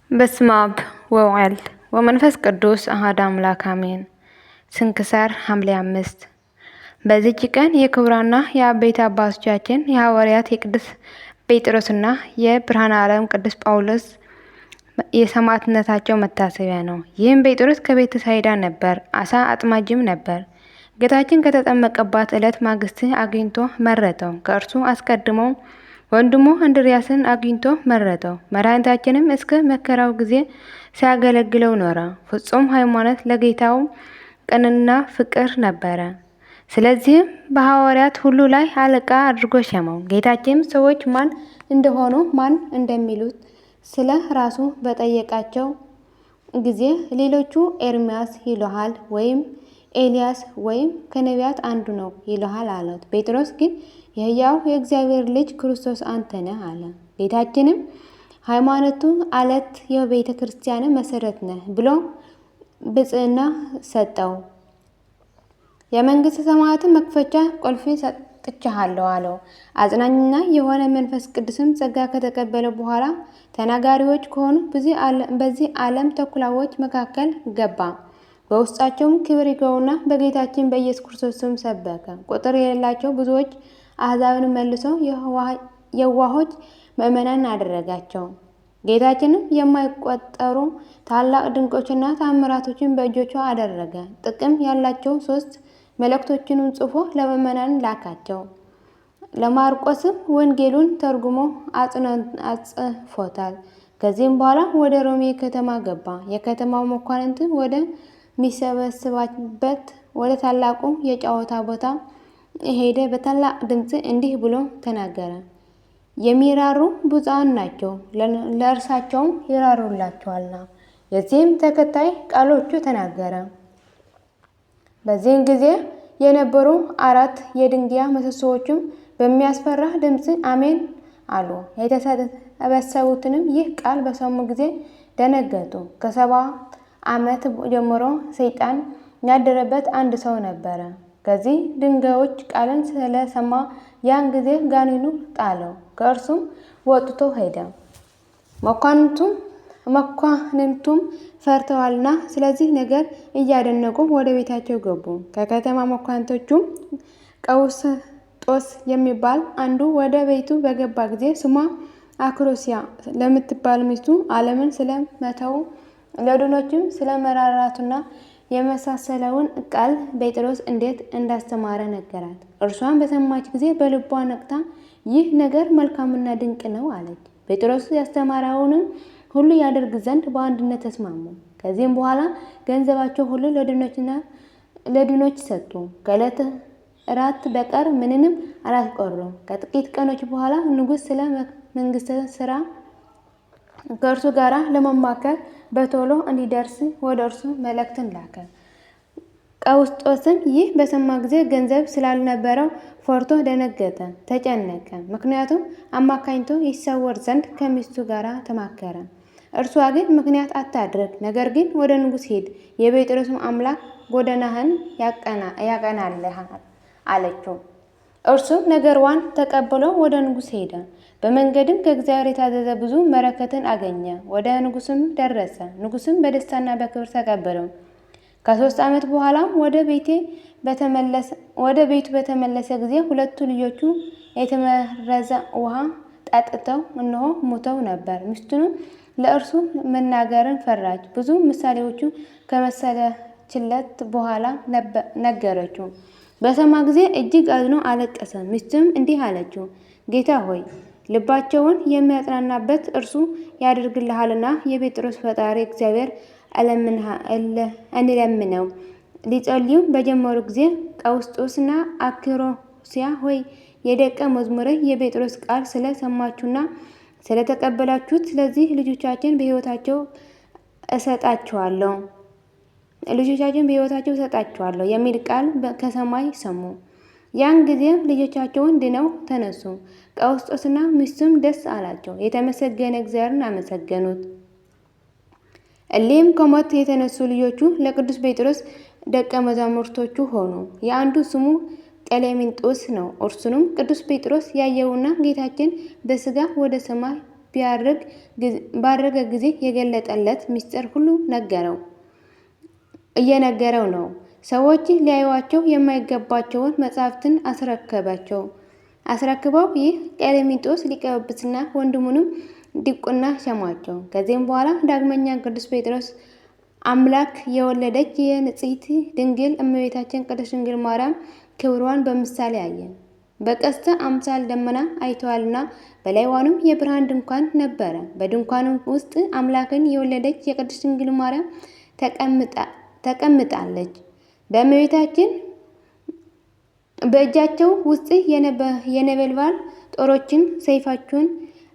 በስመ አብ ወወልድ ወመንፈስ ቅዱስ አሐዱ አምላክ አሜን። ስንክሳር ሐምሌ 5። በዚች ቀን የክቡራንና የአበይት አባቶቻችን የሐዋርያት የቅዱስ ጴጥሮስና የብርሃነ ዓለም ቅዱስ ጳውሎስ የሰማዕትነታቸው መታሰቢያ ነው። ይህም ጴጥሮስ ከቤተ ሳይዳ ነበር፣ አሳ አጥማጅም ነበር። ጌታችን ከተጠመቀባት ዕለት ማግስት አግኝቶ መረጠው። ከእርሱ አስቀድሞ ወንድሙ እንድርያስን አግኝቶ መረጠው። መድኃኒታችንም እስከ መከራው ጊዜ ሲያገለግለው ኖረ። ፍጹም ሃይማኖት ለጌታው ቅንና ፍቅር ነበረ። ስለዚህም በሐዋርያት ሁሉ ላይ አለቃ አድርጎ ሸመው። ጌታችንም ሰዎች ማን እንደሆኑ ማን እንደሚሉት ስለ ራሱ በጠየቃቸው ጊዜ ሌሎቹ ኤርምያስ ይሉሃል ወይም ኤልያስ ወይም ከነቢያት አንዱ ነው ይሉሃል አሉት። ጴጥሮስ ግን የሕያው የእግዚአብሔር ልጅ ክርስቶስ አንተ ነህ አለ። ጌታችንም ሃይማኖቱ አለት የቤተ ክርስቲያን መሰረት ነህ ብሎ ብፅዕና ሰጠው። የመንግስተ ሰማያትን መክፈቻ ቁልፍ ሰጥቼሃለሁ አለው። አጽናኝና የሆነ መንፈስ ቅዱስም ጸጋ ከተቀበለ በኋላ ተናጋሪዎች ከሆኑ በዚህ ዓለም ተኩላዎች መካከል ገባ። በውስጣቸውም ክብር ይግባውና በጌታችን በኢየሱስ ክርስቶስ ስም ሰበከ። ቁጥር የሌላቸው ብዙዎች አሕዛብን መልሶ የዋሆች ምእመናን አደረጋቸው። ጌታችንም የማይቆጠሩ ታላቅ ድንቆችና ታምራቶችን በእጆቹ አደረገ። ጥቅም ያላቸው 3 መልእክቶችንም ጽፎ ለምእመናን ላካቸው። ለማርቆስም ወንጌሉን ተርጉሞ አጽፎታል። ከዚህም በኋላ ወደ ሮሜ ከተማ ገባ። የከተማው መኳንንት ወደ ሚሰበስባበት ወደ ታላቁ የጨዋታ ቦታ ሄደ። በታላቅ ድምፅ እንዲህ ብሎ ተናገረ። የሚራሩ ብፁዓን ናቸው፣ ለእርሳቸውም ይራሩላቸዋልና። የዚህም ተከታይ ቃሎቹ ተናገረ። በዚህም ጊዜ የነበሩ 4 የድንጋይ ምሰሶዎችም በሚያስፈራ ድምፅ አሜን አሉ። የተሰበሰቡትንም ይህ ቃል በሰሙ ጊዜ ደነገጡ። ከ7 ዓመት ጀምሮ ሰይጣን ያደረበት አንድ ሰው ነበረ። ከዚህ ድንጋዮች ቃልን ስለሰማ ያን ጊዜ ጋኔኑ ጣለው፣ ከእርሱም ወጥቶ ሄደ። መኳንንቱም ፈርተዋልና ስለዚህ ነገር እያደነቁ ወደ ቤታቸው ገቡ። ከከተማ መኳንንቶቹም ቀውስጦስ የሚባል አንዱ ወደ ቤቱ በገባ ጊዜ ስሟ አክሮስያ ለምትባል ሚስቱ ዓለምን ስለመተው ለድሆችም ስለመራራቱና የመሳሰለውን ቃል ጴጥሮስ እንዴት እንዳስተማረ ነገራት። እርሷን በሰማች ጊዜ በልቧ ነቅታ ይህ ነገር መልካምና ድንቅ ነው አለች። ጴጥሮስ ያስተማረውንም ሁሉ ያደርግ ዘንድ በአንድነት ተስማሙ። ከዚህም በኋላ ገንዘባቸው ሁሉ ለድሆች ሰጡ። ከዕለት እራት በቀር ምንንም አላስቀሩም። ከጥቂት ቀኖች በኋላ ንጉሥ ስለ መንግስተ ሥራ ከእርሱ ጋር ለመማከር በቶሎ እንዲደርስ ወደ እርሱ መልእክትን ላከ። ቀውስጦስም ይህ በሰማ ጊዜ ገንዘብ ስላልነበረው ፈርቶ ደነገጠ፣ ተጨነቀ። ምክንያቱም አማካኝቶ ይሰወር ዘንድ ከሚስቱ ጋር ተማከረ። እርሷ ግን ምክንያት አታድርግ፣ ነገር ግን ወደ ንጉሥ ሂድ፣ የጴጥሮስም አምላክ ጎዳናህን ያቀናልሃል አለችው። እርሱም ነገርዋን ተቀብሎ ወደ ንጉሥ ሄደ። በመንገድም ከእግዚአብሔር የታዘዘ ብዙ በረከትን አገኘ። ወደ ንጉሥም ደረሰ። ንጉሥም በደስታና በክብር ተቀበለው። ከ3 ዓመት በኋላም ወደ ቤቱ በተመለሰ ጊዜ 2 ልጆቹ የተመረዘ ውሃ ጠጥተው እነሆ ሞተው ነበር። ሚስቱንም ለእርሱ መናገርን ፈራች። ብዙ ምሳሌዎቹ ከመሰለችለት በኋላ ነገረችው። በሰማ ጊዜ እጅግ አዝኖ አለቀሰ። ሚስቱም እንዲህ አለችው፣ ጌታ ሆይ ልባቸውን የሚያጽናናበት እርሱ ያደርግልሃልና የጴጥሮስ ፈጣሪ እግዚአብሔር እንለምነው። ሊጸልዩም በጀመሩ ጊዜ ቀውስጦስና አክሮስያ ሆይ የደቀ መዝሙርህ የጴጥሮስ ቃል ስለ ሰማችሁና ስለ ተቀበላችሁት ስለዚህ ልጆቻችን በሕይወታቸው እሰጣችኋለሁ የሚል ቃል ከሰማይ ሰሙ። ያን ጊዜም ልጆቻቸውን ድነው ተነሱ። ቀውስጦስና ሚስቱም ደስ አላቸው፣ የተመሰገነ እግዚአብሔርን አመሰገኑት። እሊህም ከሞት የተነሱ ልጆቹ ለቅዱስ ጴጥሮስ ደቀ መዛሙርቶቹ ሆኑ። የአንዱ ስሙ ቀሌምንጦስ ነው። እርሱንም ቅዱስ ጴጥሮስ ያየውና ጌታችን በሥጋ ወደ ሰማይ ባረገ ጊዜ የገለጠለት ምስጢር ሁሉ እየነገረው ነው። ሰዎች ሊያዩዋቸው የማይገባቸውን መጻሕፍትን አስረክበው ይህ ቀሌምንጦስ ሊቀ ጵጵስና ወንድሙንም ዲቁና ሸሟቸው። ከዚህም በኋላ ዳግመኛ ቅዱስ ጴጥሮስ አምላክ የወለደች የንጽሕት ድንግል እመቤታችን ቅድስት ድንግል ማርያም ክብሯን በምሳሌ አየ። በቀስተ አምሳል ደመና አይተዋልና በላይዋንም የብርሃን ድንኳን ነበረ። በድንኳኑ ውስጥ አምላክን የወለደች የቅድስት ድንግል ማርያም ተቀምጣለች። በእመቤታችን በእጃቸው ውስጥ የነበልባል ጦሮችን ሰይፋቸውን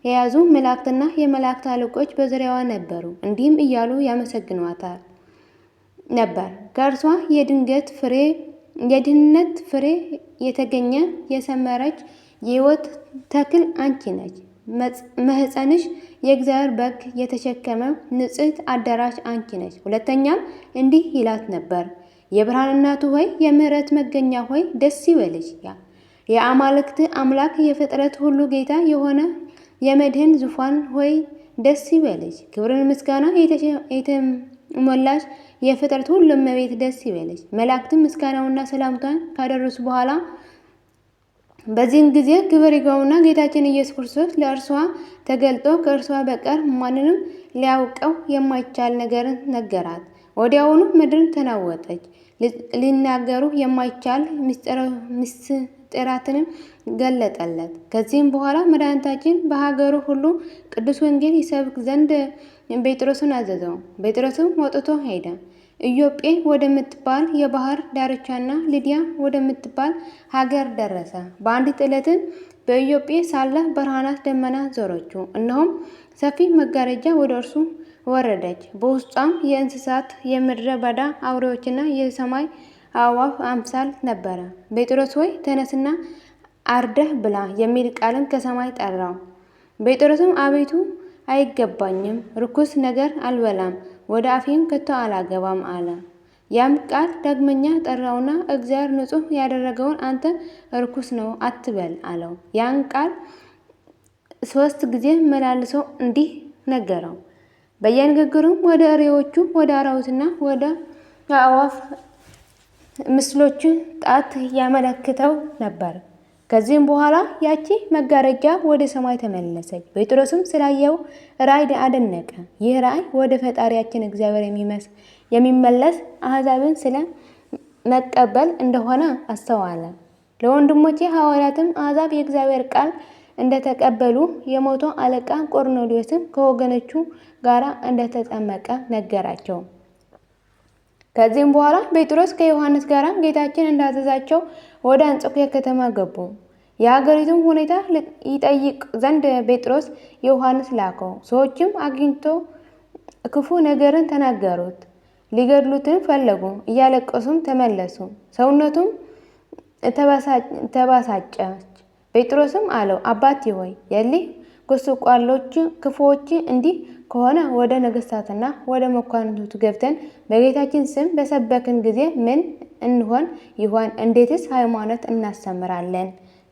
የያዙ መላእክትና የመላእክት አለቆች በዙሪያዋ ነበሩ። እንዲህም እያሉ ያመሰግኗታል ነበር። ከእርሷ የድህነት ፍሬ የተገኘ የሰመረች የሕይወት ተክል አንቺ ነች። ማኅፀንሽ የእግዚአብሔር በግ የተሸከመ ንጽሕት አዳራሽ አንቺ ነች። ሁለተኛም እንዲህ ይላት ነበር። የብርሃን እናቱ ሆይ የምሕረት መገኛ ሆይ ደስ ይበልሽ። የአማልክት አምላክ የፍጥረት ሁሉ ጌታ የሆነ የመድህን ዙፋን ሆይ ደስ ይበልሽ። ክብርን ምስጋና የተሞላሽ የፍጥረት ሁሉ እመቤት ደስ ይበልሽ። መላእክትም ምስጋናውና ሰላምታን ካደረሱ በኋላ በዚህን ጊዜ ክብር ይግባውና ጌታችን ኢየሱስ ክርስቶስ ለእርሷ ተገልጦ ከእርሷ በቀር ማንንም ሊያውቀው የማይቻል ነገርን ነገራት። ወዲያውኑ ምድርን ተናወጠች። ሊናገሩ የማይቻል ምስጢራትንም ገለጠለት። ከዚህም በኋላ መድኃኒታችን በሀገሩ ሁሉ ቅዱስ ወንጌል ይሰብክ ዘንድ ጴጥሮስን አዘዘው። ጴጥሮስም ወጥቶ ሄደ። ኢዮጴ ወደምትባል የባህር ዳርቻና ልድያ ወደምትባል ሀገር ደረሰ። በአንዲት ዕለትም በኢዮጴ ሳለ ብርሃናት ደመና ዞረችው። እነሆም ሰፊ መጋረጃ ወደ እርሱ ወረደች። በውስጧም የእንስሳት የምድረ በዳ አውሬዎችና የሰማይ አዕዋፍ አምሳል ነበረ። ጴጥሮስ ሆይ ተነስና አርደህ ብላ የሚል ቃልም ከሰማይ ጠራው። ጴጥሮስም አቤቱ አይገባኝም፣ ርኩስ ነገር አልበላም፣ ወደ አፌም ከቶ አላገባም አለ። ያም ቃል ዳግመኛ ጠራውና እግዚአብሔር ንጹሕ ያደረገውን አንተ ርኩስ ነው አትበል አለው። ያን ቃል 3 ጊዜ መላልሶ እንዲህ ነገረው። በየንግግሩም ወደ እሬዎቹ፣ ወደ አራዊትና ወደ አዕዋፍ ምስሎች ጣት ያመለክተው ነበር። ከዚህም በኋላ ያቺ መጋረጃ ወደ ሰማይ ተመለሰች። ጴጥሮስም ስላየው ራእይ አደነቀ። ይህ ራእይ ወደ ፈጣሪያችን እግዚአብሔር የሚመለስ አሕዛብን ስለ መቀበል እንደሆነ አስተዋለ። ለወንድሞቼ ሐዋርያትም አሕዛብ የእግዚአብሔር ቃል እንደተቀበሉ የመቶ አለቃ ቆርኔሌዎስም ከወገኖቹ ጋር እንደተጠመቀ ነገራቸው። ከዚህም በኋላ ጴጥሮስ ከዮሐንስ ጋር ጌታችን እንዳዘዛቸው ወደ አንጾኪያ ከተማ ገቡ። የሀገሪቱን ሁኔታ ይጠይቅ ዘንድ ጴጥሮስ ዮሐንስ ላከው። ሰዎችም አግኝቶ ክፉ ነገርን ተናገሩት፣ ሊገድሉትም ፈለጉ። እያለቀሱም ተመለሱ። ሰውነቱም ተበሳጨች። ጴጥሮስም አለው፣ አባቴ ሆይ የሊህ ጎስቋሎች ክፉዎች እንዲህ ከሆነ ወደ ነገሥታትና ወደ መኳንንቱ ገብተን በጌታችን ስም በሰበክን ጊዜ ምን እንሆን ይሆን? እንዴትስ ሃይማኖት እናስተምራለን?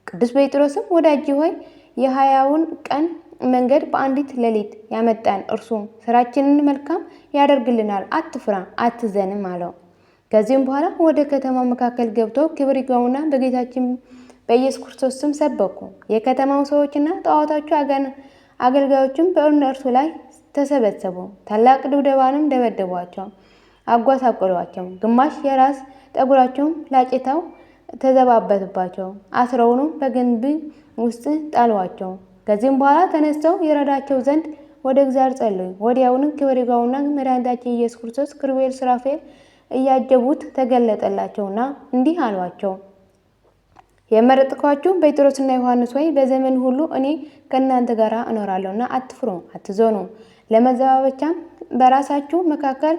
ቅዱስ ጴጥሮስም ወዳጄ ሆይ የ20ውን ቀን መንገድ በአንዲት ሌሊት ያመጣን እርሱ ስራችንን መልካም ያደርግልናል። አትፍራ፣ አትዘንም አለው። ከዚህም በኋላ ወደ ከተማ መካከል ገብተው ክብር ይግባውና በጌታችን በኢየሱስ ክርስቶስ ስም ሰበኩ። የከተማው ሰዎችና ጣዖታቱ አገልጋዮችም በእነርሱ ላይ ተሰበሰቡ። ታላቅ ድብደባንም ደበደቧቸው፣ አጓሳቆሏቸው። ግማሽ የራስ ጠጉራቸውም ላጭተው ተዘባበቱባቸው። አስረውንም በግንብ ውስጥ ጣሏቸው። ከዚህም በኋላ ተነስተው ይረዳቸው ዘንድ ወደ እግዚአብሔር ጸለዩ። ወዲያውንም ክብር ይግባውና መድኃኒታችን ኢየሱስ ክርስቶስ ኪሩቤል ሱራፌል እያጀቡት ተገለጠላቸውና እንዲህ አሏቸው። የመረጥኳችሁ ጴጥሮስና ዮሐንስ ሆይ በዘመን ሁሉ እኔ ከእናንተ ጋር እኖራለሁና አትፍሩ፣ አትዘኑ። ለመዘባበቻም በራሳችሁ መካከል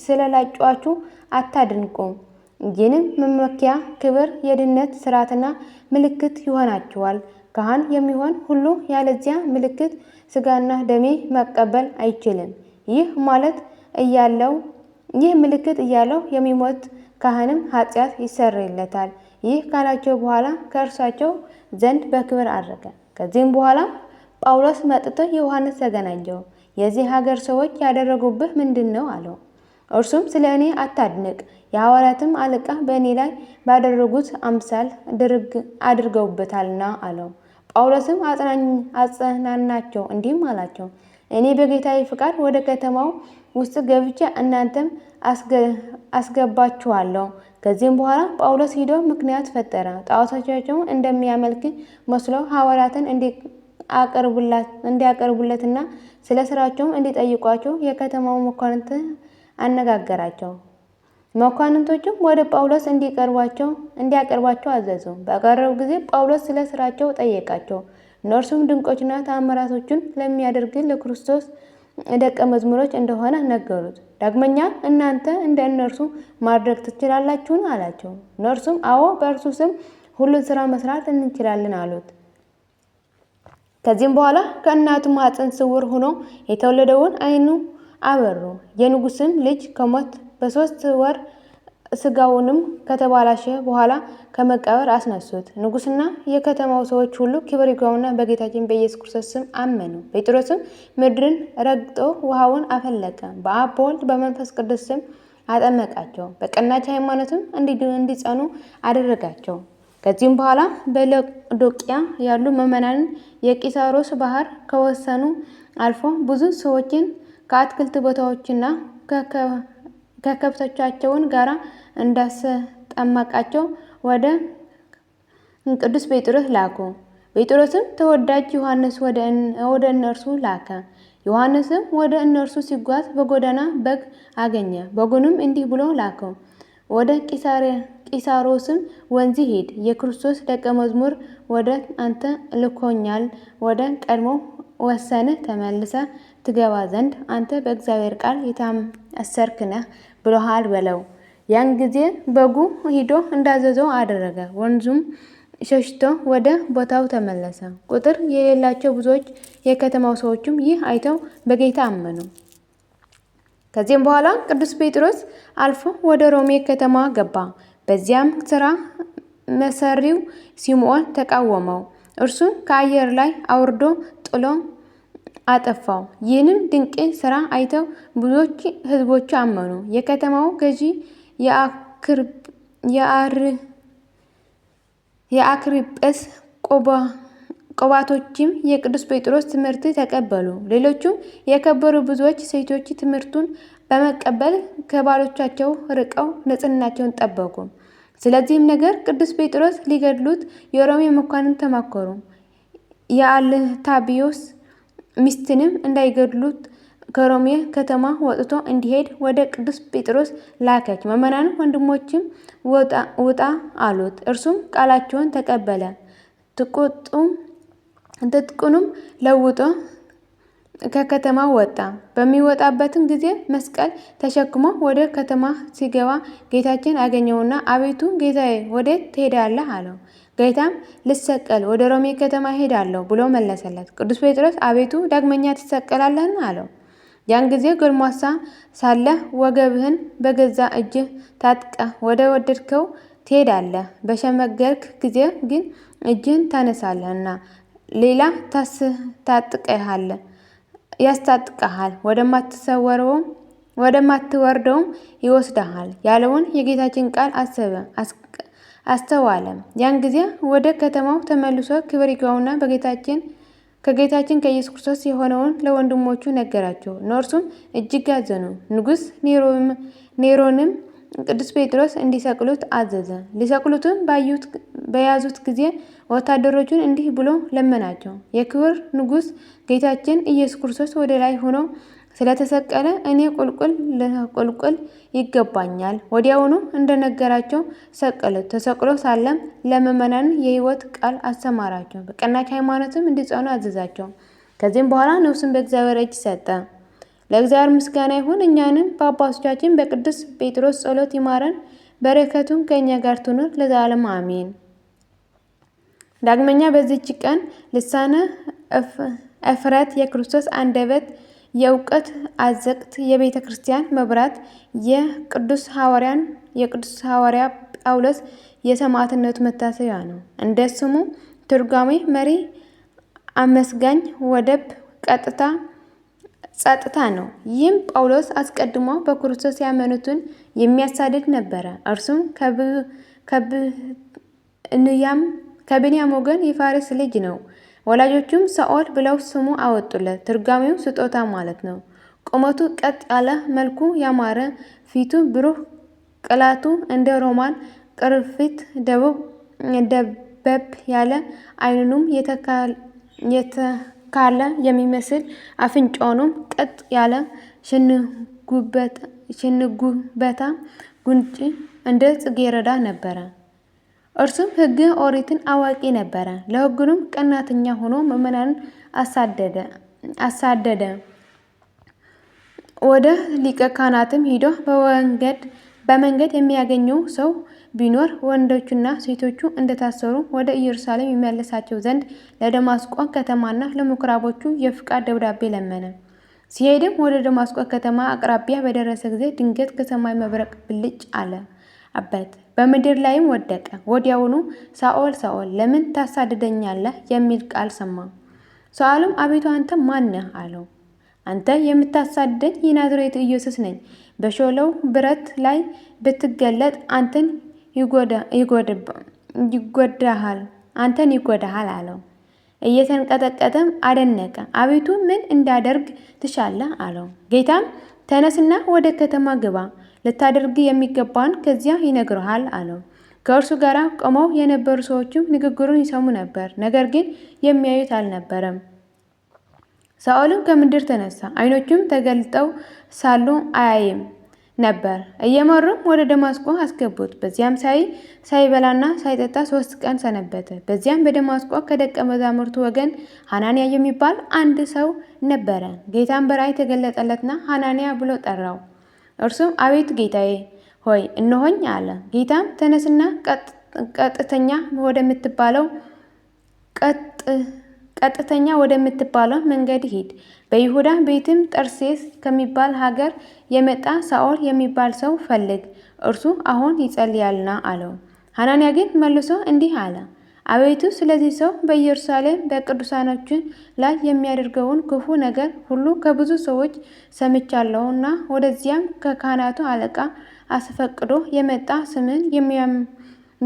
ስለላጯችሁ አታድንቁ። ይህንም መመኪያ ክብር፣ የድነት ስርዓትና ምልክት ይሆናችኋል። ካህን የሚሆን ሁሉ ያለዚያ ምልክት ስጋና ደሜ መቀበል አይችልም። ይህ ምልክት እያለው የሚሞት ካህንም ኃጢአት ይሰረይለታል። ይህ ካላቸው በኋላ ከእርሳቸው ዘንድ በክብር አረገ። ከዚህም በኋላ ጳውሎስ መጥቶ ዮሐንስ ተገናኘው። የዚህ ሀገር ሰዎች ያደረጉብህ ምንድን ነው አለው። እርሱም ስለ እኔ አታድንቅ፣ የሐዋርያትም አለቃ በእኔ ላይ ባደረጉት አምሳል አድርገውበታልና አለው። ጳውሎስም አጽናናቸው እንዲህም አላቸው፣ እኔ በጌታዬ ፍቃድ ወደ ከተማው ውስጥ ገብቼ እናንተም አስገባችኋለሁ። ከዚህም በኋላ ጳውሎስ ሂዶ ምክንያት ፈጠረ። ጣዖቶቻቸውን እንደሚያመልክ መስሎ ሐዋርያትን እንዲያቀርቡለትና ስለ ስራቸውም እንዲጠይቋቸው የከተማው መኳንንት አነጋገራቸው። መኳንንቶቹም ወደ ጳውሎስ እንዲያቀርቧቸው አዘዙ። በቀረቡ ጊዜ ጳውሎስ ስለ ስራቸው ጠየቃቸው። እነርሱም ድንቆችና ተአምራቶችን ለሚያደርግ ለክርስቶስ ደቀ መዝሙሮች እንደሆነ ነገሩት። ዳግመኛ እናንተ እንደ እነርሱ ማድረግ ትችላላችሁን አላቸው። እነርሱም አዎ፣ በእርሱ ስም ሁሉን ስራ መስራት እንችላለን አሉት። ከዚህም በኋላ ከእናቱ ማኅፀን ስውር ሆኖ የተወለደውን ዓይኑ አበሩ። የንጉሥም ልጅ ከሞት በ3 ወር ስጋውንም ከተበላሸ በኋላ ከመቃብር አስነሱት። ንጉሥና የከተማው ሰዎች ሁሉ ክብር ይግባውና በጌታችን በኢየሱስ ክርስቶስ ስም አመኑ። ጴጥሮስም ምድርን ረግጦ ውሃውን አፈለቀ። በአብ በወልድ በመንፈስ ቅዱስ ስም አጠመቃቸው። በቀናች ሃይማኖትም እንዲጸኑ አደረጋቸው። ከዚህም በኋላ በሎዶቅያ ያሉ ምዕመናንን የቂሳሮስ ባህር ከወሰኑ አልፎ ብዙ ሰዎችን ከአትክልት ቦታዎችና ከከብቶቻቸውን ጋር እንዳስጠመቃቸው ወደ ቅዱስ ጴጥሮስ ላኩ። ጴጥሮስም ተወዳጅ ዮሐንስ ወደ እነርሱ ላከ። ዮሐንስም ወደ እነርሱ ሲጓዝ በጎዳና በግ አገኘ። በጉንም እንዲህ ብሎ ላከው፣ ወደ ቂሳሮስም ወንዝ ሂድ፣ የክርስቶስ ደቀ መዝሙር ወደ አንተ ልኮኛል። ወደ ቀድሞ ወሰንህ ተመልሰ ትገባ ዘንድ አንተ በእግዚአብሔር ቃል የታሰርክ ነህ ብሎሃል በለው። ያን ጊዜ በጉ ሂዶ እንዳዘዘው አደረገ። ወንዙም ሸሽቶ ወደ ቦታው ተመለሰ። ቁጥር የሌላቸው ብዙዎች የከተማው ሰዎችም ይህ አይተው በጌታ አመኑ። ከዚህም በኋላ ቅዱስ ጴጥሮስ አልፎ ወደ ሮሜ ከተማ ገባ። በዚያም ሥራ መሰሪው ሲምዖን ተቃወመው። እርሱም ከአየር ላይ አውርዶ ጥሎ አጠፋው። ይህንም ድንቅ ሥራ አይተው ብዙዎች ሕዝቦች አመኑ። የከተማው ገዢ የአክሪጵስ ቆባቶችም የቅዱስ ጴጥሮስ ትምህርት ተቀበሉ። ሌሎቹም የከበሩ ብዙዎች ሴቶች ትምህርቱን በመቀበል ከባሎቻቸው ርቀው ንጽሕናቸውን ጠበቁ። ስለዚህም ነገር ቅዱስ ጴጥሮስ ሊገድሉት የሮሜ መኳንንት ተማከሩ። የአልታቢዮስ ሚስትንም እንዳይገድሉት ከሮሜ ከተማ ወጥቶ እንዲሄድ ወደ ቅዱስ ጴጥሮስ ላከች። ምዕመናን ወንድሞችም ውጣ አሉት። እርሱም ቃላቸውን ተቀበለ። ትጥቁንም ለውጦ ከከተማ ወጣ። በሚወጣበትም ጊዜ መስቀል ተሸክሞ ወደ ከተማ ሲገባ ጌታችን አገኘውና አቤቱ ጌታዬ ወዴት ትሄዳለህ አለው። ጌታም ልሰቀል ወደ ሮሜ ከተማ ሄዳለሁ ብሎ መለሰለት። ቅዱስ ጴጥሮስ አቤቱ ዳግመኛ ትሰቀላለህን አለው። ያን ጊዜ ጎልማሳ ሳለህ ወገብህን በገዛ እጅህ ታጥቀህ ወደ ወደድከው ትሄዳለህ፣ በሸመገልክ ጊዜ ግን እጅህን ታነሳለህና ሌላ ያስታጥቀሃል፣ ወደማትወርደውም ይወስድሃል ያለውን የጌታችን ቃል አስተዋለ። ያን ጊዜ ወደ ከተማው ተመልሶ ክብር ይግባውና ከጌታችን ከኢየሱስ ክርስቶስ የሆነውን ለወንድሞቹ ነገራቸው። እነርሱም እጅግ አዘኑ። ንጉሥ ኔሮንም ቅዱስ ጴጥሮስ እንዲሰቅሉት አዘዘ። ሊሰቅሉትም በያዙት ጊዜ ወታደሮቹን እንዲህ ብሎ ለመናቸው። የክብር ንጉሥ ጌታችን ኢየሱስ ክርስቶስ ወደ ላይ ሆኖ ስለተሰቀለ እኔ ቁልቁል ይገባኛል። ወዲያውኑ እንደነገራቸው ሰቀሉት። ተሰቅሎ ሳለም ለምዕመናን የሕይወት ቃል አስተማራቸው። በቀናች ሃይማኖትም እንዲጸኑ አዘዛቸው። ከዚህም በኋላ ነፍሱን በእግዚአብሔር እጅ ሰጠ። ለእግዚአብሔር ምስጋና ይሁን። እኛንም በአባቶቻችን በቅዱስ ጴጥሮስ ጸሎት ይማረን፣ በረከቱም ከእኛ ጋር ትኑር ለዘላለሙ አሜን። ዳግመኛ በዚህች ቀን ልሳነ እፍረት የክርስቶስ አንደበት የእውቀት አዘቅት የቤተ ክርስቲያን መብራት የቅዱስ ሐዋርያ ጳውሎስ የሰማዕትነቱ መታሰቢያ ነው። እንደ ስሙ ትርጓሜ መሪ አመስጋኝ ወደብ ጸጥታ ነው። ይህም ጳውሎስ አስቀድሞ በክርስቶስ ያመኑትን የሚያሳድድ ነበረ። እርሱም ከብንያም ወገን የፋሬስ ልጅ ነው። ወላጆቹም ሳኦል ብለው ስሙ አወጡለት። ትርጓሜው ስጦታ ማለት ነው። ቁመቱ ቀጥ ያለ፣ መልኩ ያማረ፣ ፊቱ ብሩህ፣ ቅላቱ እንደ ሮማን ቅርፊት ደበብ ያለ፣ ዓይኑም የተካለ የሚመስል፣ አፍንጫውም ቀጥ ያለ፣ ሽንጉበታ ጉንጭ እንደ ጽጌረዳ ነበረ። እርሱም ሕገ ኦሪትን አዋቂ ነበረ። ለሕጉም ቀናተኛ ሆኖ ምዕመናንን አሳደደ። ወደ ሊቀ ካህናትም ሂዶ በመንገድ የሚያገኘው ሰው ቢኖር ወንዶቹና ሴቶቹ እንደታሰሩ ወደ ኢየሩሳሌም ይመልሳቸው ዘንድ ለደማስቆ ከተማና ለምኩራቦቹ የፍቃድ ደብዳቤ ለመነ። ሲሄድም ወደ ደማስቆ ከተማ አቅራቢያ በደረሰ ጊዜ ድንገት ከሰማይ መብረቅ ብልጭ አለበት፣ በምድር ላይም ወደቀ። ወዲያውኑ ሳኦል ሳኦል ለምን ታሳድደኛለህ? የሚል ቃል ሰማ። ሳኦልም አቤቱ አንተ ማን ነህ? አለው። አንተ የምታሳድደኝ የናዝሬቱ ኢየሱስ ነኝ። በሾለው ብረት ላይ ብትገለጥ አንተን ይጎዳሃል አለው። እየተንቀጠቀጠም አደነቀ። አቤቱ ምን እንዳደርግ ትሻለህ? አለው። ጌታም ተነስና ወደ ከተማ ግባ፣ ልታደርግ የሚገባን ከዚያ ይነግርሃል አለው። ከእርሱ ጋር ቆመው የነበሩ ሰዎችም ንግግሩን ይሰሙ ነበር፣ ነገር ግን የሚያዩት አልነበረም። ሳኦልም ከምድር ተነሳ፣ ዓይኖቹም ተገልጠው ሳሉ አያይም ነበር። እየመሩም ወደ ደማስቆ አስገቡት። በዚያም ሳይበላና ሳይጠጣ 3 ቀን ሰነበተ። በዚያም በደማስቆ ከደቀ መዛሙርቱ ወገን ሐናንያ የሚባል አንድ ሰው ነበረ። ጌታም በራእይ ተገለጠለትና ሐናንያ ብሎ ጠራው። እርሱም አቤቱ ጌታዬ ሆይ እነሆኝ አለ። ጌታም ተነስና ቀጥተኛ ወደምትባለው መንገድ ሂድ፣ በይሁዳ ቤትም ጠርሴስ ከሚባል ሀገር የመጣ ሳኦል የሚባል ሰው ፈልግ፣ እርሱ አሁን ይጸልያልና አለው። ሐናንያ ግን መልሶ እንዲህ አለ፣ አቤቱ ስለዚህ ሰው በኢየሩሳሌም በቅዱሳኖች ላይ የሚያደርገውን ክፉ ነገር ሁሉ ከብዙ ሰዎች ሰምቻለሁና፣ ወደዚያም ከካህናቱ አለቃ አስፈቅዶ የመጣ ስምን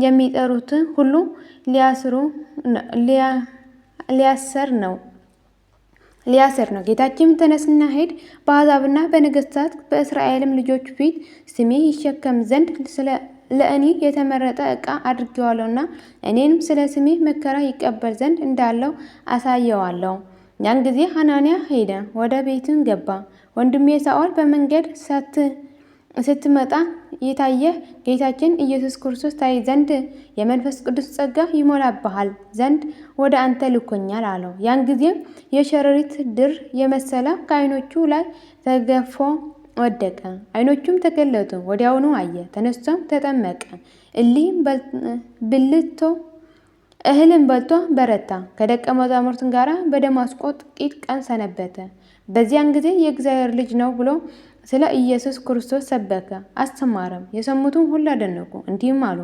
የሚጠሩትን ሁሉ ሊያስር ነው። ጌታችንም ተነስና ሂድ፣ በአሕዛብና በነገሥታት በእስራኤልም ልጆች ፊት ስሜ ይሸከም ዘንድ ለእኔ የተመረጠ ዕቃ አድርጌዋለሁና እኔንም ስለ ስሜ መከራ ይቀበል ዘንድ እንዳለው አሳየዋለሁ። ያን ጊዜ ሐናንያ ሄደ፣ ወደ ቤቱም ገባ። ወንድሜ ሳኦል በመንገድ ስትመጣ የታየህ ጌታችን ኢየሱስ ክርስቶስ ታይ ዘንድ የመንፈስ ቅዱስ ጸጋ ይሞላብሃል ዘንድ ወደ አንተ ልኮኛል አለው። ያን ጊዜም የሸረሪት ድር የመሰለ ከዓይኖቹ ላይ ተገፎ ወደቀ። ዓይኖቹም ተገለጡ፣ ወዲያውኑ አየ። ተነስቶም ተጠመቀ። እህልን በልቶ በረታ። ከደቀ መዛሙርቱም ጋር በደማስቆ ጥቂት ቀን ሰነበተ። በዚያን ጊዜ የእግዚአብሔር ልጅ ነው ብሎ ስለ ኢየሱስ ክርስቶስ ሰበከ፣ አስተማረም። የሰሙትን ሁሉ አደነቁ፣ እንዲህም አሉ፣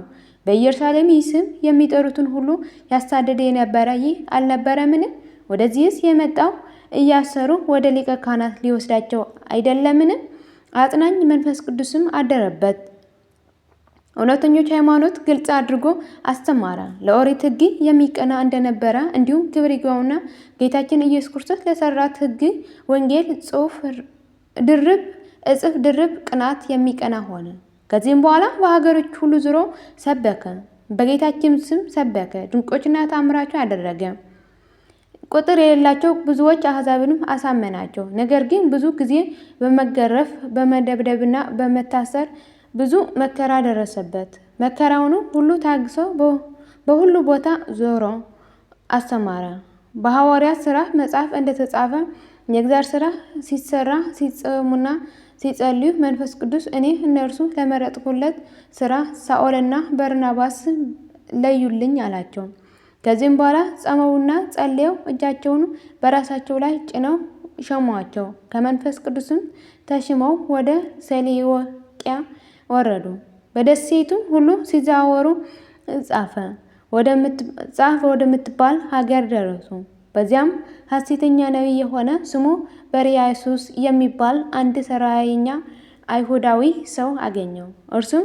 በኢየሩሳሌም ይህ ስም የሚጠሩትን ሁሉ ያሳደደ የነበረ ይህ አልነበረምን? ወደዚህስ የመጣው እያሰሩ ወደ ሊቀ ካህናት ሊወስዳቸው አይደለምን? አጽናኝ መንፈስ ቅዱስም አደረበት። እውነተኞች ሃይማኖት ግልጽ አድርጎ አስተማረ። ለኦሪት ሕግ የሚቀና እንደነበረ እንዲሁም ክብር ይግባውና ጌታችን ኢየሱስ ክርስቶስ ለሰራት ሕግ ወንጌል እጥፍ ድርብ ቅናት የሚቀና ሆነ። ከዚህም በኋላ በሀገሮች ሁሉ ዞሮ ሰበከ፣ በጌታችን ስም ሰበከ፣ ድንቆችና ተአምራትን አደረገ። ቁጥር የሌላቸው ብዙዎች አሕዛብንም አሳመናቸው። ነገር ግን ብዙ ጊዜ በመገረፍ በመደብደብና በመታሰር ብዙ መከራ ደረሰበት። መከራውኑ ሁሉ ታግሶ በሁሉ ቦታ ዞሮ አስተማረ። በሐዋርያት ሥራ መጽሐፍ እንደተጻፈ የእግዚአብሔር ሥራ ሲሰራ ሲጾሙና ሲጸልዩ መንፈስ ቅዱስ እኔ እነርሱ ለመረጥኩለት ሥራ ሳኦልና በርናባስ ለዩልኝ አላቸው። ከዚህም በኋላ ጾመውና ጸልየው እጃቸውን በራሳቸው ላይ ጭነው ሸሟቸው። ከመንፈስ ቅዱስም ተሽመው ወደ ሰሌዎቅያ ወረዱ። በደሴቱም ሁሉ ሲዘዋወሩ ጻፍ ወደምትባል ሀገር ደረሱ። በዚያም ሐሰተኛ ነቢይ የሆነ ስሙ በርያሱስ የሚባል አንድ ሠራየኛ አይሁዳዊ ሰው አገኘው። እርሱም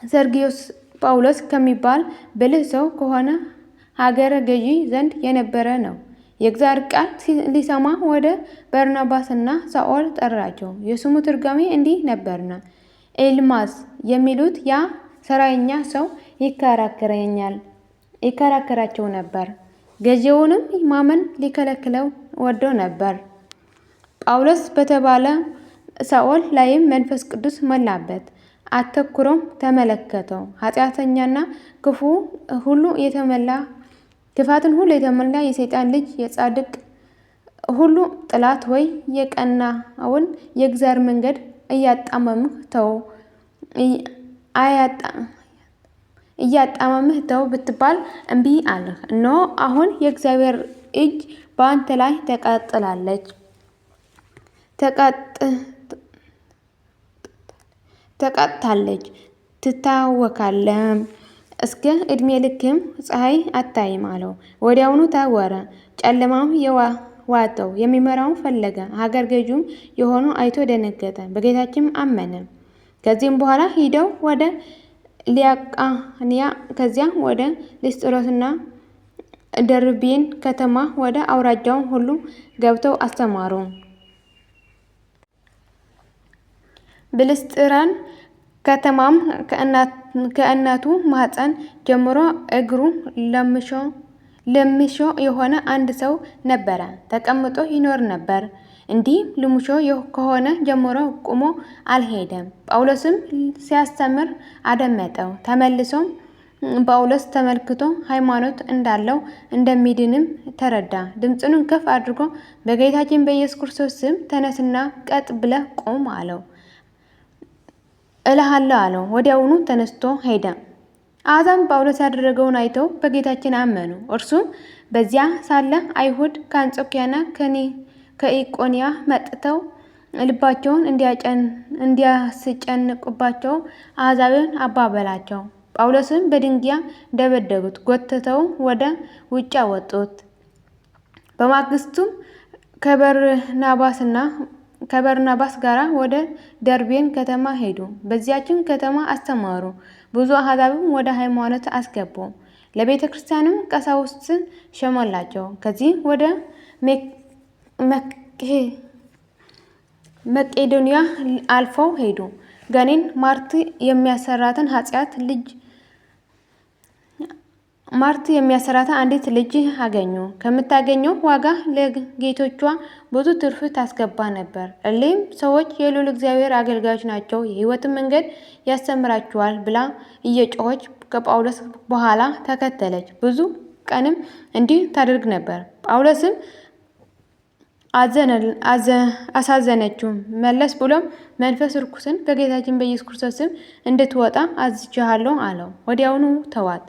ሰርግዮስ ጳውሎስ ከሚባል ብልህ ሰው ከሆነ ሀገረ ገዢ ዘንድ የነበረ ነው። የእግዚአብሔር ቃል ሊሰማ ወደ በርናባስና ሳኦል ጠራቸው። የስሙ ትርጓሜ እንዲህ ነበርና ኤልማስ የሚሉት ያ ሠራየኛ ሰው ይከራከራቸው ነበር። ገዢውንም ማመን ሊከለክለው ወዶ ነበር። ጳውሎስ በተባለ ሳኦል ላይም መንፈስ ቅዱስ ሞላበት። አተኩሮም ተመለከተው። ኃጢአተኛና ክፋትን ሁሉ የተሞላ የሰይጣን ልጅ የጻድቅ ሁሉ ጠላት ወይ የቀናውን የእግዚአብሔር መንገድ እያጣመምህ ተው ብትባል እምቢ አልህ። እነሆ አሁን የእግዚአብሔር እጅ በአንተ ላይ ተቃጥታለች፣ ትታወካለህም፣ እስከ ዕድሜ ልክህም ፀሐይ አታይም አለው። ወዲያውኑ ታወረ፣ ጨለማም ዋጠው። የሚመራውን ፈለገ። ሀገረ ገዥም የሆነው አይቶ ደነገጠ፣ በጌታችንም አመነ። ከዚህም በኋላ ሂደው ወደ ሊቃኦንያ ከዚያም ወደ ልስጥሮስና ደርቤን ከተማ ወደ አውራጃው ሁሉ ገብተው አስተማሩ። በልስጥራን ከተማም ከእናቱ ማኅፀን ጀምሮ እግሩ ልምሾ የሆነ አንድ ሰው ነበረ፣ ተቀምጦ ይኖር ነበር። እንዲህም ልምሾ ከሆነ ጀምሮ ቁሞ አልሄደም። ጳውሎስም ሲያስተምር አደመጠው። ተመልሶም ጳውሎስ ተመልክቶ ሃይማኖት እንዳለው እንደሚድንም ተረዳ። ድምፁንም ከፍ አድርጎ በጌታችን በኢየሱስ ክርስቶስ ስም ተነስና ቀጥ ብለህ ቁም እልሃለሁ አለው። ወዲያውኑ ተነስቶ ሄደ። አሕዛብ ጳውሎስ ያደረገውን አይተው በጌታችን አመኑ። እርሱም በዚያ ሳለ አይሁድ ከአንጾኪያና ከኢቆንያ መጥተው ልባቸውን እንዲያስጨንቁባቸው አሕዛብን አባበላቸው። ጳውሎስም በድንጋይ ደበደቡት፣ ጎትተው ወደ ውጭ አወጡት። በማግስቱም ከበርናባስ ጋር ወደ ደርቤን ከተማ ሄዱ። በዚያችም ከተማ አስተማሩ። ብዙ አሕዛብም ወደ ሃይማኖት አስገቡ። ለቤተ ክርስቲያንም ቀሳውስት ሾመላቸው። ከዚህ ወደ መቄዶንያ አልፈው ሄዱ። ጋኔን ማርት የሚያሰራትን አንዲት ልጅ አገኙ። ከምታገኘው ዋጋ ለጌቶቿ ብዙ ትርፍ ታስገባ ነበር። እሊህም ሰዎች የልዑል እግዚአብሔር አገልጋዮች ናቸው፣ የሕይወትን መንገድ ያስተምራችኋል ብላ እየጮኸች ከጳውሎስ በኋላ ተከተለች። ብዙ ቀንም እንዲህ ታደርግ ነበር። ጳውሎስም አሳዘነችው። መለስ ብሎም መንፈስ ርኩስን በጌታችን በኢየሱስ ክርስቶስ ስም እንድትወጣ አዝዤሃለሁ አለው። ወዲያውኑ ተዋት።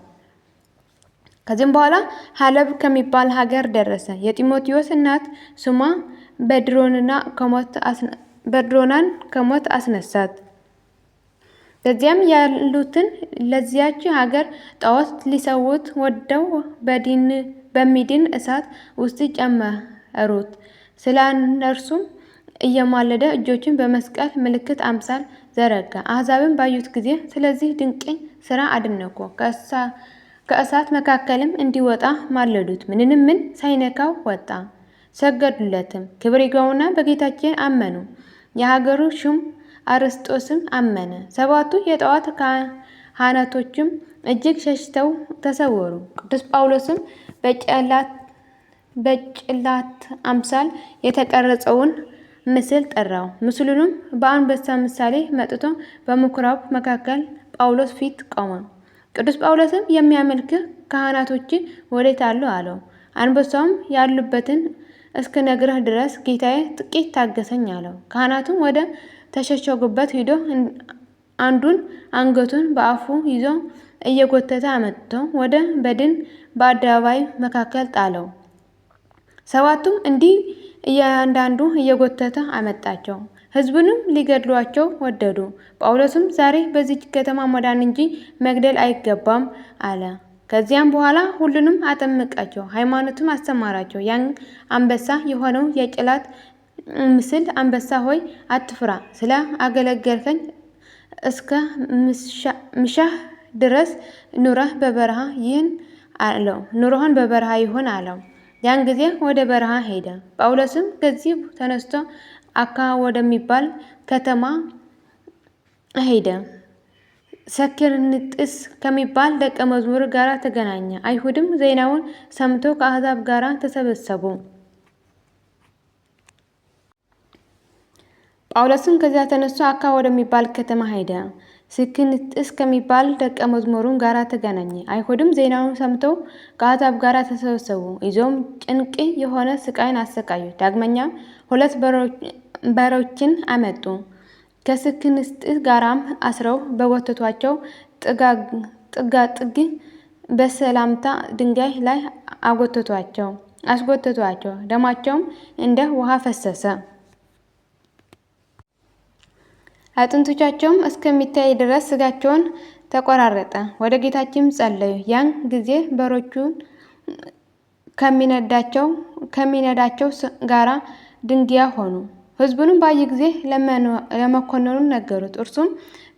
ከዚህም በኋላ ሐለብ ከሚባል ሀገር ደረሰ። የጢሞቴዎስ እናት ስሟ በድሮናን ከሞት አስነሳት። በዚያም ያሉትን ለዚያች ሀገር ጣዖት ሊሰዉት ወደው በሚድን እሳት ውስጥ ጨመሩት። ስለ እነርሱም እየማለደ እጆቹን በመስቀል ምልክት አምሳል ዘረጋ። አሕዛብም ባዩት ጊዜ ስለዚህ ድንቅ ሥራ አደነቁ። ከእሳት መካከልም እንዲወጣ ማለዱት። ምን ሳይነካው ወጣ። ሰገዱለትም። ክብር ይግባውና በጌታችን አመኑ። የሀገሩ ሹም አርስጦስም አመነ። ሰባቱ የጣዖት ካህናቶችም እጅግ ሸሽተው ተሰወሩ። ቅዱስ ጳውሎስም በጭላት አምሳል የተቀረጸውን ምስል ጠራው። ምስሉንም በአንበሳ ምሳሌ መጥቶ በምኩራብ መካከል ጳውሎስ ፊት ቆመ። ቅዱስ ጳውሎስም የሚያመልክህ ካህናቶች ወዴት አሉ አለው። አንበሳውም ያሉበትን እስክነግርህ ድረስ ጌታዬ ጥቂት ታገሰኝ አለው። ካህናቱም ወደ ተሸሸጉበት ሂዶ አንዱን አንገቱን በአፉ ይዞ እየጎተተ አመጥቶ ወደ በድን በአደባባይ መካከል ጣለው። ሰባቱም እንዲህ እያንዳንዱ እየጎተተ አመጣቸው። ሕዝቡንም ሊገድሏቸው ወደዱ። ጳውሎስም ዛሬ በዚች ከተማ መዳን እንጂ መግደል አይገባም አለ። ከዚያም በኋላ ሁሉንም አጠመቃቸው፣ ሃይማኖትም አስተማራቸው። ያን አንበሳ የሆነው የጭላት ምስል አንበሳ ሆይ አትፍራ፣ ስለ አገለገልከኝ እስከ ምሻህ ድረስ ኑረህ በበረሃ ይሁን አለው። ያን ጊዜ ወደ በረሃ ሄደ። ጳውሎስም ከዚህ ተነስቶ አካ ወደሚባል ከተማ ሄደ። ሰኪርንጥስ ከሚባል ደቀ መዝሙር ጋር ተገናኘ። አይሁድም ዜናውን ሰምቶ ከአሕዛብ ጋር ተሰበሰቡ። ጳውሎስም ከዚያ ተነስቶ አካ ወደሚባል ከተማ ሄደ። ሰኪርንጥስ ከሚባል ደቀ መዝሙር ጋር ተገናኘ። አይሁድም ዜናውን ሰምተው ከአሕዛብ ጋር ተሰበሰቡ። ይዞም ጭንቅ የሆነ ስቃይን አሰቃዩት። ዳግመኛም 2 በሮችን አመጡ። ከሰኪርንጥስ ጋራም አስረው በጎተቷቸው ጥጋጥግ በሰላምታ ድንጋይ ላይ አስጎተቷቸው። ደማቸውም እንደ ውሃ ፈሰሰ። አጥንቶቻቸውም እስከሚታይ ድረስ ስጋቸውን ተቆራረጠ። ወደ ጌታችንም ጸለዩ። ያን ጊዜ በሮቹን ከሚነዳቸው ጋራ ድንጋይ ሆኑ። ሕዝቡንም ባየ ጊዜ ለመኮንኑ ነገሩት። እርሱም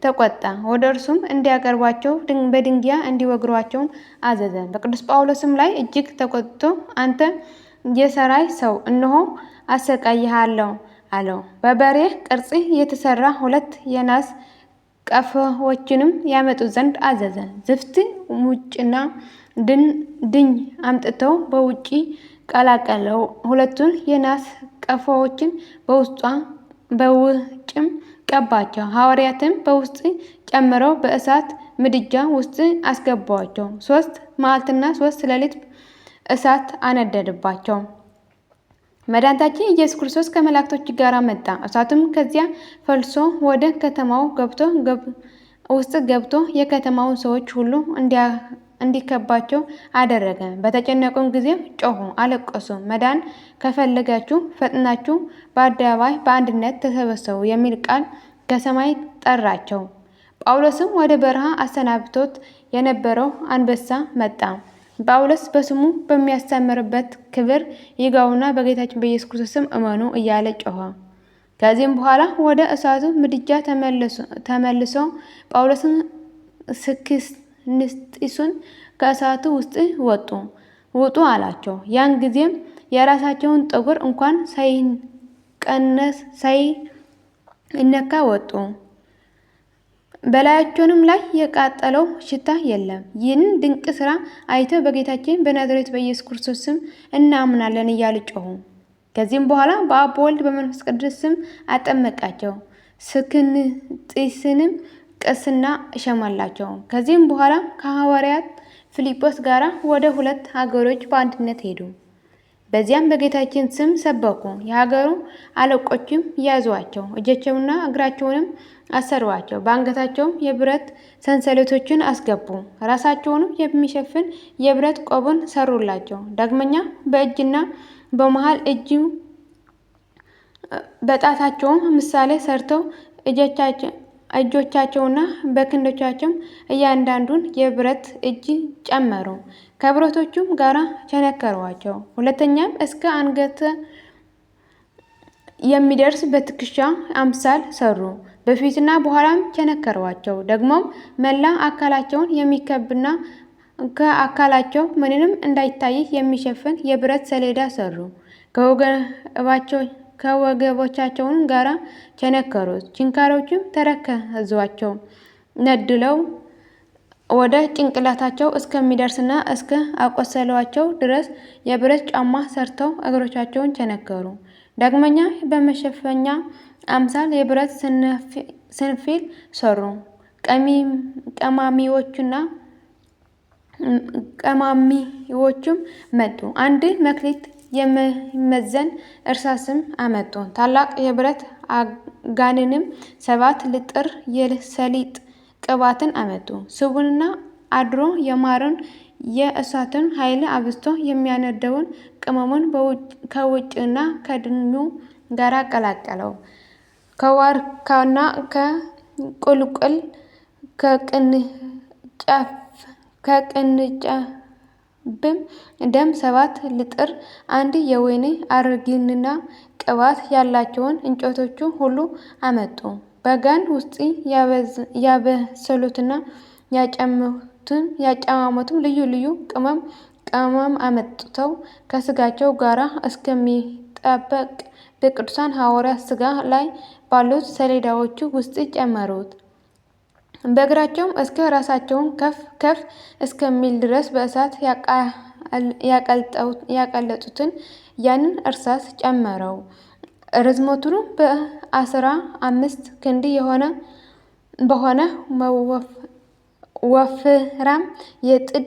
ተቆጣ። ወደ እርሱም እንዲያቀርቧቸው በድንጋይ እንዲወግሯቸው አዘዘ። በቅዱስ ጳውሎስም ላይ እጅግ ተቆጥቶ አንተ የሰራይ ሰው እነሆ አሰቃይሃለሁ አለው። በበሬ ቅርጽ የተሰራ 2 የናስ ቀፎዎችንም ያመጡ ዘንድ አዘዘ። ዝፍት ሙጭና ድኝ አምጥተው በውጭ ቀላቀለው። 2ቱን የናስ ቀፎዎችን በውጭም ቀባቸው። ሐዋርያትም በውስጥ ጨምረው በእሳት ምድጃ ውስጥ አስገቧቸው። 3 መዓልትና 3 ሌሊት እሳት አነደደባቸው። መድኃኒታችን ኢየሱስ ክርስቶስ ከመላእክቶች ጋር መጣ። እሳቱም ከዚያ ፈልሶ ወደ ከተማው ውስጥ ገብቶ የከተማውን ሰዎች ሁሉ እንዲከባቸው አደረገ። በተጨነቁም ጊዜ ጮኹ፣ አለቀሱ። መዳን ከፈለጋችሁ ፈጥናችሁ በአደባባይ በአንድነት ተሰበሰቡ የሚል ቃል ከሰማይ ጠራቸው። ጳውሎስም ወደ በረሃ አሰናብቶት የነበረው አንበሳ መጣ። ጳውሎስ በስሙ በሚያስተምርበት ክብር ይግባውና በጌታችን በኢየሱስ ክርስቶስ ስም እመኑ እያለ ጮኸ። ከዚህም በኋላ ወደ እሳቱ ምድጃ ተመልሰው ጳውሎስን ሰኪርንጥስን ከእሳቱ ውስጥ ውጡ አላቸው። ያን ጊዜም የራሳቸውን ጠጉር እንኳን ሳይነካ ወጡ። በላያቸውም ላይ የቃጠለው ሽታ የለም። ይህን ድንቅ ሥራ አይተው በጌታችን በናዝሬቱ በኢየሱስ ክርስቶስ ስም እናምናለን እያሉ ጮኹ። ከዚህም በኋላ በአብ በወልድ በመንፈስ ቅዱስ ስም አጠመቃቸው። ሰኪርንጥስንም ቅስና ሸመላቸው። ከዚህም በኋላ ከሐዋርያት ፊልጶስ ጋር ወደ 2 ሀገሮች በአንድነት ሄዱ። በዚያም በጌታችን ስም ሰበኩ። የሀገሩ አለቆችም ያዟቸው፣ እጃቸውንና እግራቸውንም አሰሯቸው። በአንገታቸውም የብረት ሰንሰለቶችን አስገቡ። ራሳቸውንም የሚሸፍን የብረት ቆብን ሰሩላቸው። ዳግመኛ በእጅና በመሃል እጅ በጣታቸውም ምሳሌ ሰርተው እጆቻቸውና በክንዶቻቸው እያንዳንዱን የብረት እጅ ጨመሩ። ከብረቶቹም ጋር ቸነከሯቸው። ሁለተኛም እስከ አንገት የሚደርስ በትከሻ አምሳል ሰሩ። በፊትና በኋላም ቸነከሯቸው። ደግሞም መላ አካላቸውን የሚከብና ከአካላቸው ምንም እንዳይታይ የሚሸፍን የብረት ሰሌዳ ሰሩ። ከወገቦቻቸውን ጋር ቸነከሩት። ችንካሮችም ተረከዟቸው ነድለው ወደ ጭንቅላታቸው እስከሚደርስና እስከ አቆሰሏቸው ድረስ የብረት ጫማ ሰርተው እግሮቻቸውን ቸነከሩ። ዳግመኛ በመሸፈኛ አምሳል የብረት ስንፊል ሰሩ። ቀማሚዎቹም መጡ። 1 መክሊት የሚመዘን እርሳስም አመጡ። ታላቅ የብረት ጋንንም 7 ሊትር የሰሊጥ ቅባትን አመጡ። ስቡንና አድሮ የማረን የእሳትን ኃይል አብዝቶ የሚያነደውን ቅመሙን ከውጭና ከድኙ ጋር ቀላቀለው። ከዋርካና ከቁልቁል ከቅንጭብም ደም 7 ሊትር አንድ የወይን አረግና ቅባት ያላቸውን እንጨቶች ሁሉ አመጡ። በጋን ውስጥ ያበሰሉትና ያጨማሙትን ልዩ ልዩ ቅመም አመጥተው ከስጋቸው ጋር እስከሚጣበቅ በቅዱሳን ሐዋርያት ስጋ ላይ ባሉት ሰሌዳዎች ውስጥ ጨመሩት። በእግራቸውም እስከ ራሳቸው ከፍ እስከሚል ድረስ በእሳት ያቀለጡትን ያንን እርሳስ ጨመረው። ርዝመቱም በ15 ክንድ በሆነ ወፍራም የጥድ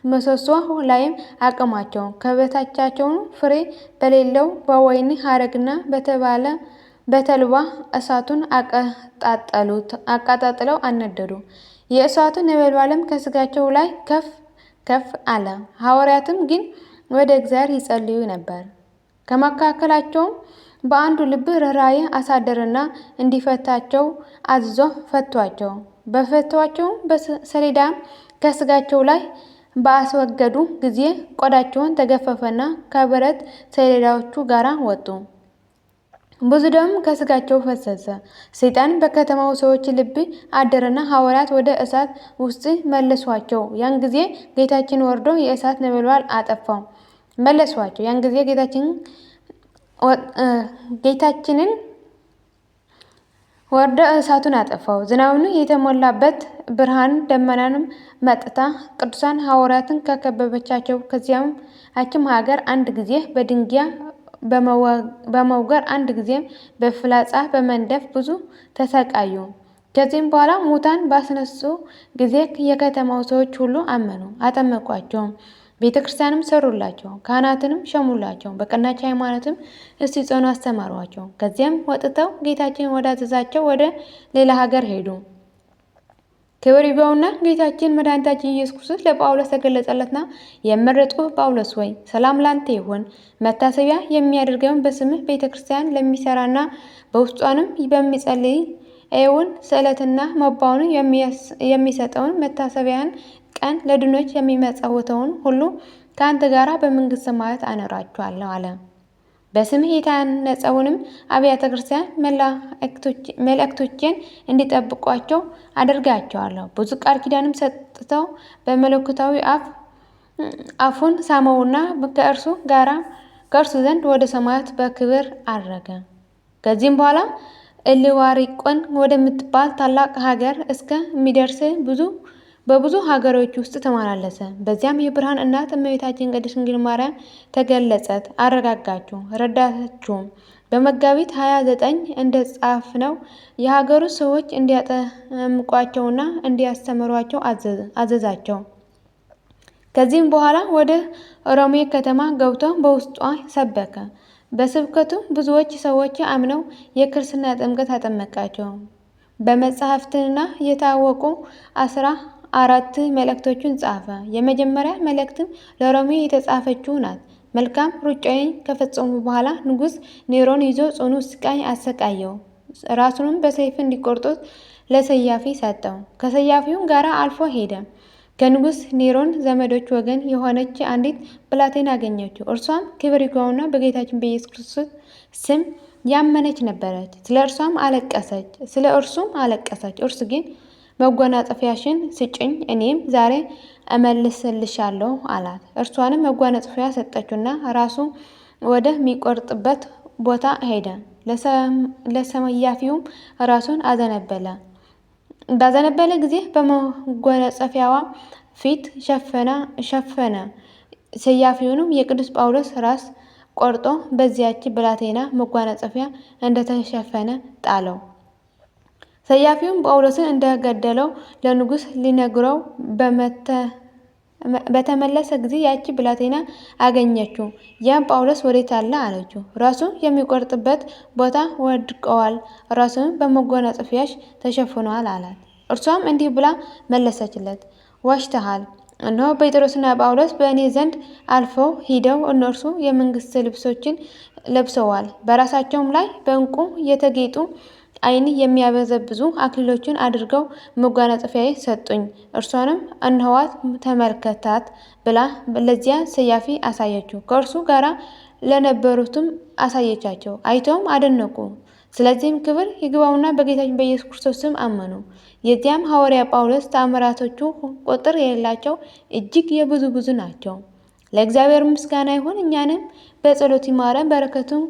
ምሰሶ ላይም አቆማቸው። ከበታቻቸው ፍሬ በሌለው በወይን ሐረግና በተልባ እሳቱን አቀጣጥለው አነደዱ። የእሳቱ ነበልባልም ከስጋቸው ላይ ከፍ ከፍ አለ። ሐዋርያትም ግን ወደ እግዚአብሔር ይጸልዩ ነበር። ከመካከላቸውም በአንዱ ልብ ርኅራኄ አሳደረና እንዲፈታቸው አዝዞ ፈቷቸው። በፈቷቸውም ሰሌዳ ከስጋቸው ላይ ባስወገዱ ጊዜ ቆዳቸውን ተገፈፈና ከብረት ሰሌዳዎቹ ጋር ወጡ። ብዙ ደም ከስጋቸው ፈሰሰ። ሰይጣን በከተማው ሰዎች ልብ አደረና ሐዋርያት ወደ እሳት ውስጥ መለሷቸው። ያን ጊዜ ጌታችን ወርዶ የእሳት ነበልባል አጠፋው። መለሷቸው። ያን ጊዜ ጌታችንን ወርዶ እሳቱን አጠፋው። ዝናብን የተሞላበት ብርሃን ደመናንም መጥታ ቅዱሳን ሐዋርያትን ከከበበቻቸው። ከዚያችም ሀገር አንድ ጊዜ በድንጋይ በመውገር አንድ ጊዜም በፍላጻ በመንደፍ ብዙ ተሰቃዩ። ከዚህም በኋላ ሙታን ባስነሱ ጊዜ የከተማው ሰዎች ሁሉ አመኑ፣ አጠመቋቸውም። ቤተ ክርስቲያንም ሰሩላቸው፣ ካህናትንም ሸሙላቸው፣ በቀናች ሃይማኖትም እስቲጸኑ አስተማሯቸው። ከዚያም ወጥተው ጌታችን ወዳዘዛቸው ወደ ሌላ ሀገር ሄዱ። ክብር ይግባውና ጌታችን መድኃኒታችን ኢየሱስ ክርስቶስ ለጳውሎስ ተገለጸለትና የመረጥኩህ ጳውሎስ ወይ ሰላም ላንተ ይሁን። መታሰቢያ የሚያደርገውን በስምህ ቤተ ክርስቲያን ለሚሰራና በውስጧንም በሚጸልይ እውን ስዕለትና መባውን የሚሰጠውን መታሰቢያን ቀን ለድኖች የሚመጸውተውን ሁሉ ከአንተ ጋር በመንግሥተ ሰማያት አኖራቸዋለሁ አለ። በስምህ የታነጸውንም አብያተ ክርስቲያን መላእክቶቼን እንዲጠብቋቸው አደርጋቸዋለሁ። ብዙ ቃል ኪዳንም ሰጥተው በመለኮታዊ አፉን ሳመውና ከእርሱ ዘንድ ወደ ሰማያት በክብር አረገ። ከዚህም በኋላ እልዋሪቆን ወደምትባል ታላቅ ሀገር እስከሚደርስ በብዙ ሀገሮች ውስጥ ተመላለሰ። በዚያም የብርሃን እናት እመቤታችን ቅድስት ድንግል ማርያም ተገለጸት፣ አረጋጋችው፣ ረዳችውም። በመጋቢት 29 እንደጻፍነው የሀገሩ ሰዎች እንዲያጠምቋቸውና እንዲያስተምሯቸው አዘዛቸው። ከዚህም በኋላ ወደ ሮሜ ከተማ ገብቶ በውስጧ ሰበከ። በስብከቱም ብዙዎች ሰዎች አምነው የክርስትና ጥምቀት አጠመቃቸው። በመጽሐፍትና የታወቁ 14 መልእክቶችን ጻፈ። የመጀመሪያ መልእክትም ለሮሜ የተጻፈችው ናት። መልካም ሩጫዬን ከፈጸሙ በኋላ ንጉሥ ኔሮን ይዞ ጽኑ ስቃይ አሰቃየው። ራሱንም በሰይፍ እንዲቆርጡት ለሰያፊ ሰጠው። ከሰያፊውም ጋር አልፎ ሄደ። ከንጉሥ ኔሮን ዘመዶች ወገን የሆነች አንዲት ብላቴና አገኘችው። እርሷም ክብር ይግባውና በጌታችን በኢየሱስ ክርስቶስ ስም ያመነች ነበረች። ስለ እርሱም አለቀሰች። እርሱ ግን መጎናጸፊያሽን ስጭኝ፣ እኔም ዛሬ እመልስልሻለሁ አላት። እርሷንም መጎናጸፊያ ሰጠችውና ራሱ ወደሚቆርጥበት ቦታ ሄደ። ለሰያፊውም ራሱን አዘነበለ። ባዘነበለ ጊዜ በመጎናጸፊያዋ ፊት ሸፈነ። ሰያፊውንም የቅዱስ ጳውሎስ ራስ ቆርጦ በዚያች ብላቴና መጎናጸፊያ እንደተሸፈነ ጣለው። ሰያፊውም ጳውሎስን እንደገደለው ለንጉሥ ሊነግረው በተመለሰ ጊዜ ያቺ ብላቴና አገኘችው። ያም ጳውሎስ ወዴት አለ አለችው። ራሱ የሚቆርጥበት ቦታ ወድቀዋል፣ ራሱን በመጎናጸፊያሽ ተሸፍኗል አላት። እርሷም እንዲህ ብላ መለሰችለት፣ ዋሽተሃል። እነሆ ጴጥሮስና ጳውሎስ በእኔ ዘንድ አልፈው ሂደው እነርሱ የመንግሥት ልብሶችን ለብሰዋል፣ በራሳቸውም ላይ በዕንቁ የተጌጡ ዓይን የሚያበዘብዙ አክሊሎችን አድርገው መጎናጸፊያ ሰጡኝ። እርሷንም እነኋት ተመልከታት ብላ ለዚያ ሰያፊ አሳየችው። ከእርሱ ጋር ለነበሩትም አሳየቻቸው። አይተውም አደነቁ። ስለዚህም ክብር ይግባውና በጌታችን በኢየሱስ ክርስቶስ ስም አመኑ። የዚያም ሐዋርያ ጳውሎስ ተአምራቶቹ ቁጥር የሌላቸው እጅግ ብዙ ናቸው። ለእግዚአብሔር ምስጋና ይሁን። እኛንም በጸሎት ይማረን። በረከቱም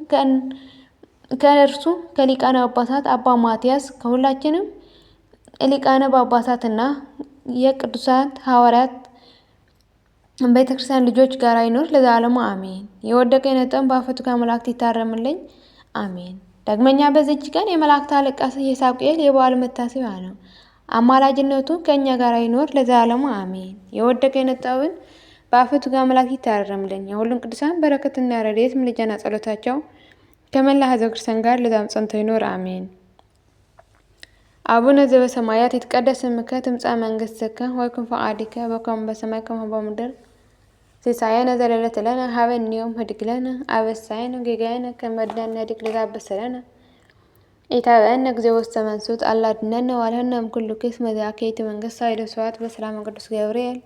ከእርሱ ከሊቃነ ጳጳሳት አባ ማትያስ ከሁላችንም ሊቃነ ጳጳሳትና የቅዱሳት ሐዋርያት ቤተክርስቲያን ልጆች ጋር ይኖር ለዘላለሙ አሜን። የወደቀ የነጠውን በአፈቱ ከመላእክት ይታረምልኝ አሜን። ዳግመኛ በዚች ቀን የመላእክት አለቃ የሳቁኤል የበዓሉ መታሰቢያ ነው። አማላጅነቱ ከእኛ ጋር ይኖር ለዘላለሙ አሜን። የወደቀ የነጠውን በአፈቱ ከመላእክት ይታረምልኝ። የሁሉም ቅዱሳን በረከትና ረድኤት ምልጃና ጸሎታቸው ከመላ ሕዝበ ክርስቲያን ጋር ለዘላለሙ ጸንቶ ይኖር አሜን። አቡነ ዘበሰማያት ይትቀደስ ስምከ ትምጻእ መንግሥትከ ወይኩን ፈቃድከ በከመ በሰማይ ከማሁ በምድር ሲሳየነ ዘለለዕለትነ ሀበነ ዮም ኅድግ ለነ አበሳየነ ወጌጋየነ ከመ ንሕነኒ ንኅድግ ለዘአበሰለነ ኢታብአነ እግዚኦ ውስተ መንሱት አላ አድኅነነ ወባልሐነ እምኩሉ ክፉ መዚአከ ይእቲ መንግሥት ኃይለ ወስብሐት በሰላም ቅዱስ ገብርኤል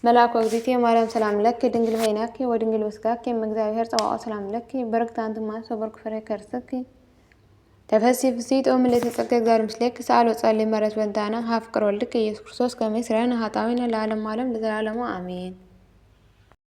መልአኩ እግዝእትየ ማርያም ሰላም ለኪ ድንግል በኅሊናኪ ወድንግል በሥጋኪ እም እግዚአብሔር ጸባኦት ሰላም ለኪ በረክት አንቲ እምአንስት ወበረከ ፍሬ ከርሥኪ ተፈሥሒ ፍሥሕት ኦ ምልዕተ ጸጋ እግዚአብሔር ምስሌኪ ሰአሊ ወጸልዪ ምሕረት በእንታነ ሀፍቅር ወልድኪ ኢየሱስ ክርስቶስ ከመ ይስረይ ኃጣውኢነ ለዓለመ ዓለም ለዘላለሙ አሜን።